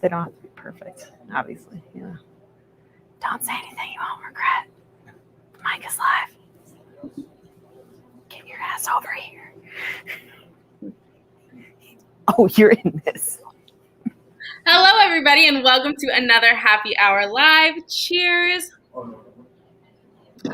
They don't have to be perfect, obviously. Yeah. Don't say anything you won't regret. Mike is live. Get your ass over here. Oh, you're in this. Hello, everybody, and welcome to another Happy Hour Live. Cheers.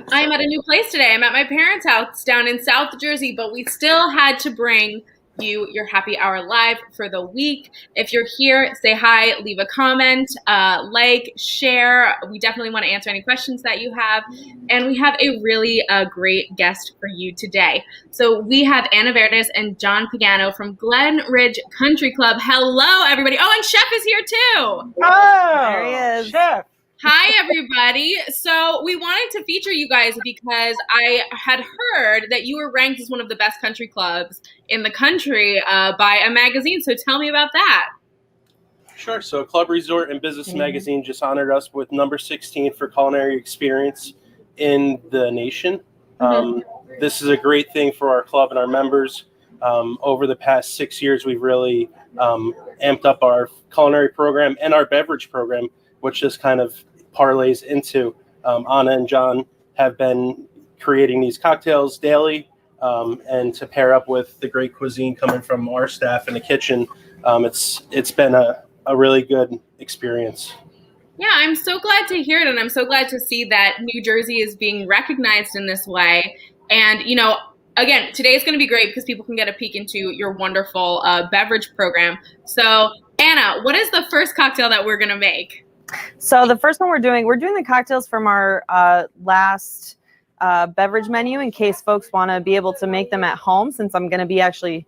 I'm at a new place today. I'm at my parents' house down in South Jersey, but we still had to bring you your Happy Hour Live for the week. If you're here, say hi, leave a comment, like, share. We definitely want to answer any questions that you have. And we have a really great guest for you today. So we have Anna Verdes and John Pagano from Glen Ridge Country Club. Hello, everybody. Oh, and Chef is here too. Oh, there he is. Chef. Hi, everybody. So we wanted to feature you guys because I had heard that you were ranked as one of the best country clubs in the country by a magazine. So tell me about that. Sure. So Club Resort and Business Magazine just honored us with number 16 for culinary experience in the nation. This is a great thing for our club and our members. Over the past 6 years, we've really amped up our culinary program and our beverage program, which just kind of parlays into Anna and John have been creating these cocktails daily, and to pair up with the great cuisine coming from our staff in the kitchen, it's been a really good experience. Yeah, I'm so glad to hear it, and I'm so glad to see that New Jersey is being recognized in this way. And, you know, again, today is going to be great because people can get a peek into your wonderful beverage program. So, Anna, what is the first cocktail that we're going to make? So the first one we're doing the cocktails from our last beverage menu in case folks want to be able to make them at home, since I'm going to be actually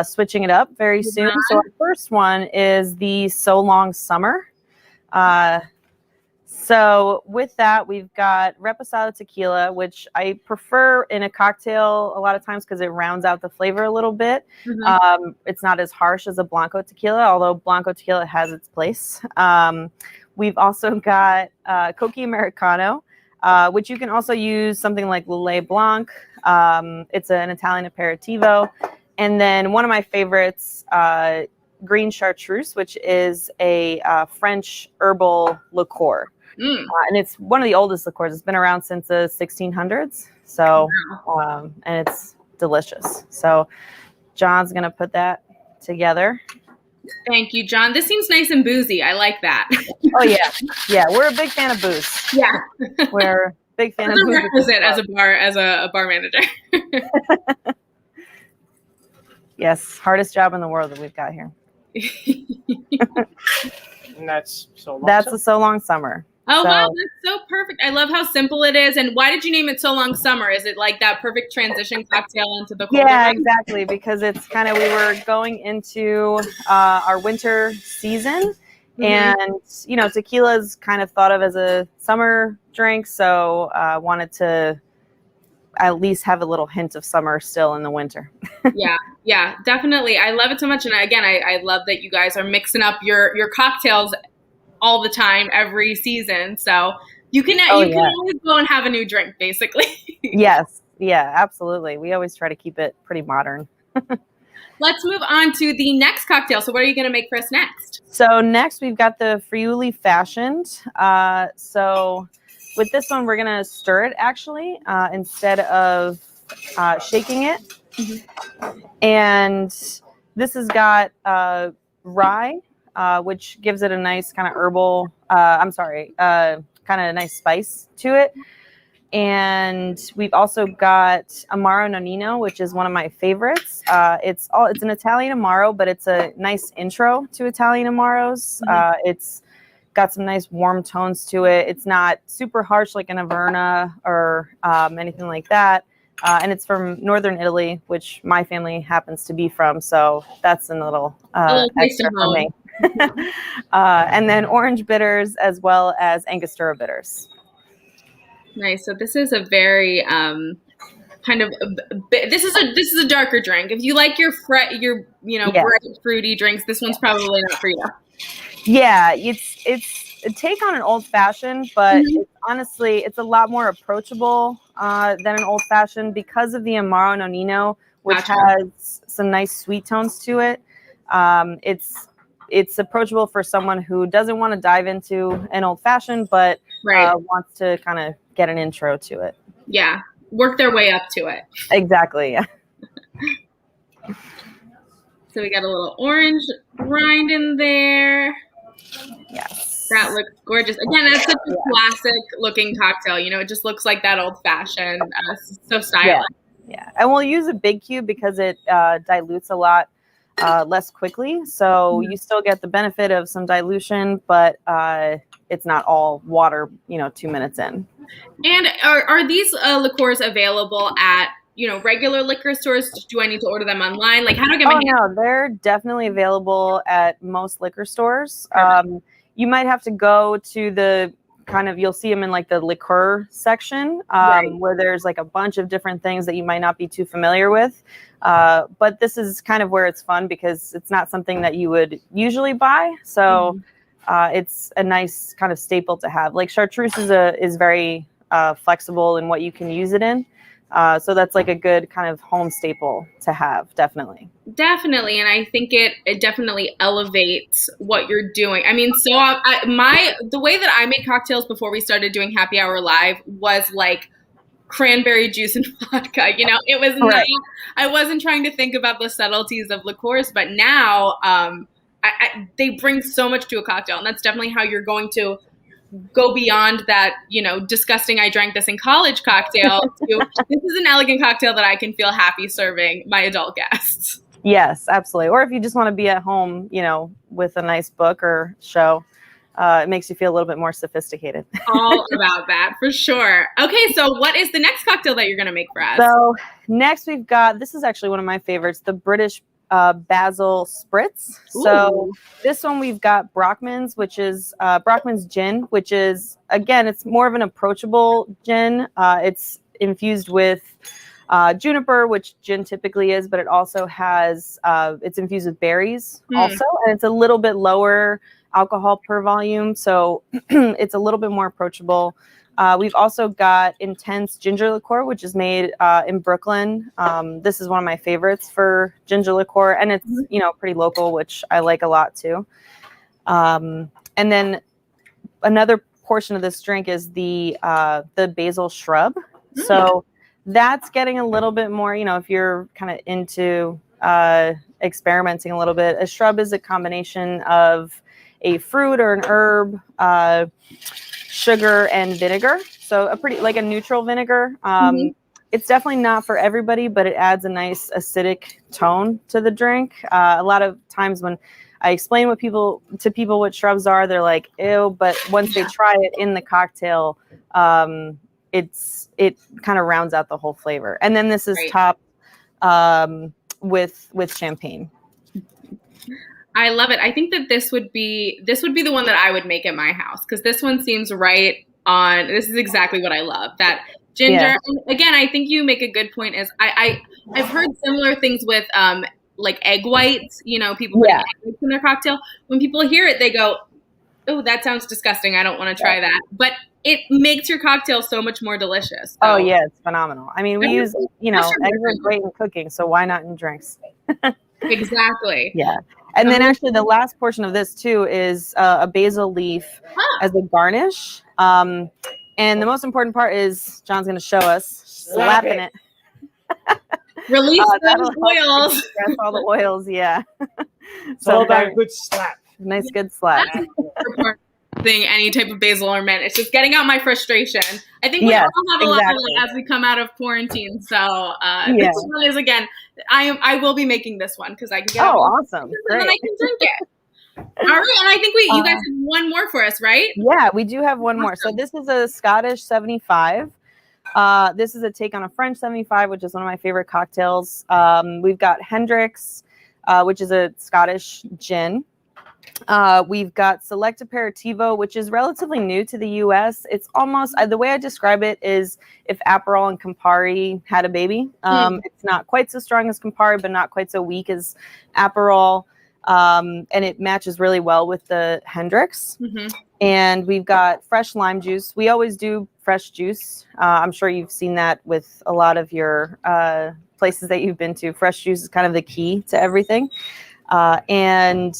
switching it up very soon. So our first one is the So Long Summer. So with that, we've got Reposado tequila, which I prefer in a cocktail a lot of times because it rounds out the flavor a little bit. It's not as harsh as a Blanco tequila, although Blanco tequila has its place. We've also got Coqui Americano, which you can also use something like Lillet Blanc. It's an Italian aperitivo. And then one of my favorites, Green Chartreuse, which is a French herbal liqueur. And it's one of the oldest liqueurs. It's been around since the 1600s. So, and it's delicious. So John's going to put that together. Thank you, John. This seems nice and boozy. I like that. Oh, yeah. Yeah, we're a big fan of booze. Yeah. We're a big fan of booze. Requisite as a bar manager. Yes, hardest job in the world that we've got here. And that's So Long That's Summer. a So Long Summer. Oh, So, wow, that's so perfect. I love how simple it is. And why did you name it So Long Summer? Is it like that perfect transition cocktail into the colder yeah, months? exactly, because it's kind of, we were going into our winter season, and, you know, tequila is kind of thought of as a summer drink, so I wanted to at least have a little hint of summer still in the winter. Yeah, definitely. I love it so much. And again, I love that you guys are mixing up your cocktails all the time, every season. So you can always go and have a new drink, basically. Yes. Yeah, absolutely. We always try to keep it pretty modern. Let's move on to the next cocktail. So what are you going to make for us next? So next we've got the Friuli Fashioned. So with this one, we're going to stir it actually, instead of shaking it. And this has got rye, which gives it a nice kind of herbal, kind of nice spice to it. And we've also got Amaro Nonino, which is one of my favorites. It's an Italian Amaro, but it's a nice intro to Italian Amaros. It's got some nice warm tones to it. It's not super harsh like an Averna or anything like that. And it's from Northern Italy, which my family happens to be from. So that's a little extra for me. And then orange bitters as well as Angostura bitters. Nice. So this is a very this is a darker drink. If you like your bright fruity drinks, this one's probably not for you. Yeah, it's a take on an old fashioned, but honestly, it's a lot more approachable than an old fashioned because of the Amaro Nonino, which has some nice sweet tones to it. It's it's approachable for someone who doesn't want to dive into an old fashioned, but wants to kind of get an intro to it. Yeah, work their way up to it. Exactly. Yeah. So we got a little orange rind in there. Yes. That looks gorgeous. Again, that's such a classic looking cocktail. You know, it just looks like that old fashioned. So stylish. Yeah. And we'll use a big cube because it dilutes a lot less quickly. So you still get the benefit of some dilution, but it's not all water, 2 minutes in. And are these liqueurs available at, regular liquor stores? Do I need to order them online? Like, how do I get my hands? No, they're definitely available at most liquor stores. You might have to go to the you'll see them in like the liqueur section where there's like a bunch of different things that you might not be too familiar with. But this is kind of where it's fun because it's not something that you would usually buy. So it's a nice kind of staple to have. Like chartreuse is very flexible in what you can use it in. So that's like a good kind of home staple to have, definitely. Definitely, and I think it definitely elevates what you're doing. I mean, so the way that I made cocktails before we started doing Happy Hour Live was like cranberry juice and vodka. It was not. I wasn't trying to think about the subtleties of liqueurs, but now they bring so much to a cocktail, and that's definitely how you're going to go beyond that, disgusting, I drank this in college cocktail to this is an elegant cocktail that I can feel happy serving my adult guests. Yes, absolutely. Or if you just want to be at home, with a nice book or show, it makes you feel a little bit more sophisticated. All about that, for sure. Okay, so what is the next cocktail that you're going to make for us? So next we've got, this is actually one of my favorites, the British Basil Spritz. Ooh. So this one we've got Brockman's, which is Brockman's gin, which is, again, it's more of an approachable gin. It's infused with juniper, which gin typically is, but it also has, it's infused with berries also, and it's a little bit lower alcohol per volume. So it's a little bit more approachable. We've also got Intense Ginger Liqueur, which is made in Brooklyn. This is one of my favorites for ginger liqueur, and it's pretty local, which I like a lot too. And then another portion of this drink is the basil shrub. So that's getting a little bit more, if you're kind of into experimenting a little bit. A shrub is a combination of a fruit or an herb, sugar and vinegar. So a neutral vinegar. It's definitely not for everybody, but it adds a nice acidic tone to the drink. A lot of times when I explain to people what shrubs are, they're like, ew, but once they try it in the cocktail, it kind of rounds out the whole flavor. And then this is topped with champagne. I love it. I think that this would be the one that I would make at my house, because this one seems right on. This is exactly what I love. That ginger. Yeah. And again, I think you make a good point. Is I've heard similar things with like egg whites. People put egg whites in their cocktail. When people hear it, they go, "Oh, that sounds disgusting. I don't want to try that." But it makes your cocktail so much more delicious. So. Oh yeah, it's phenomenal. I mean, we use eggs are great in cooking, so why not in drinks? Exactly. Yeah. And then actually the last portion of this too is a basil leaf as a garnish. And the most important part is John's going to show us slapping it. Release those oils. That's all the oils, yeah. It's all about a good slap. Nice, good slap. Any type of basil or mint. It's just getting out my frustration. I think we all have a lot of that as we come out of quarantine. So this one is, again, I will be making this one because I can get awesome. And then I can drink it. All right, and I think you guys have one more for us, right? Yeah, we do have one more. So this is a Scottish 75. This is a take on a French 75, which is one of my favorite cocktails. We've got Hendrick's, which is a Scottish gin. We've got Select Aperitivo, which is relatively new to the U.S. It's almost, the way I describe it is if Aperol and Campari had a baby. It's not quite so strong as Campari, but not quite so weak as Aperol. And it matches really well with the Hendrick's. And we've got fresh lime juice. We always do fresh juice. I'm sure you've seen that with a lot of your places that you've been to. Fresh juice is kind of the key to everything. And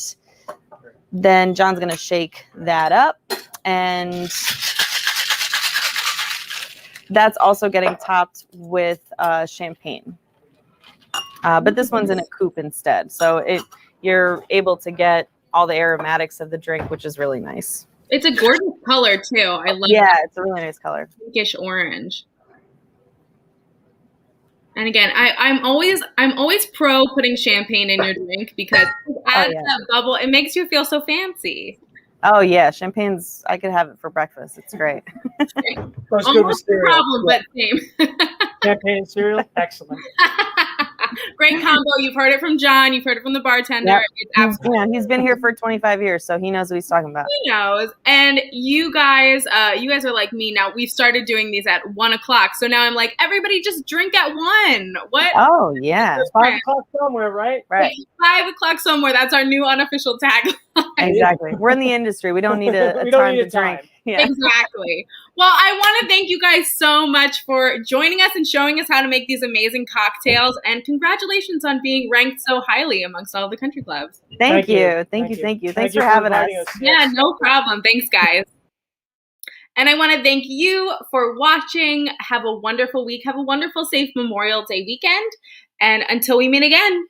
Then John's going to shake that up, and that's also getting topped with champagne. But this one's in a coupe instead. So you're able to get all the aromatics of the drink, which is really nice. It's a gorgeous color too. I love Yeah, that. it's a really nice color. Pinkish orange. And again, I'm always pro putting champagne in your drink because it adds that bubble. It makes you feel so fancy. Oh yeah, champagne's. I could have it for breakfast. It's great. Goes good with cereal. Problem, but same. Champagne and cereal, excellent. Great combo. You've heard it from John. You've heard it from the bartender. Yep. It's absolutely. Yeah, he's been here for 25 years, so he knows what he's talking about. He knows. And you guys are like me now. We've started doing these at 1 o'clock. So now I'm like, everybody just drink at 1. What? Oh yeah, It's 5 o'clock somewhere, right? Right. 5 o'clock somewhere. That's our new unofficial tagline. Exactly. We're in the industry. We don't need a time to drink. Yeah. Exactly. Well, I want to thank you guys so much for joining us and showing us how to make these amazing cocktails. And congratulations on being ranked so highly amongst all the country clubs. Thank you. Thanks for having us. Yeah, no problem. Thanks, guys. And I want to thank you for watching. Have a wonderful week. Have a wonderful, safe Memorial Day weekend. And until we meet again.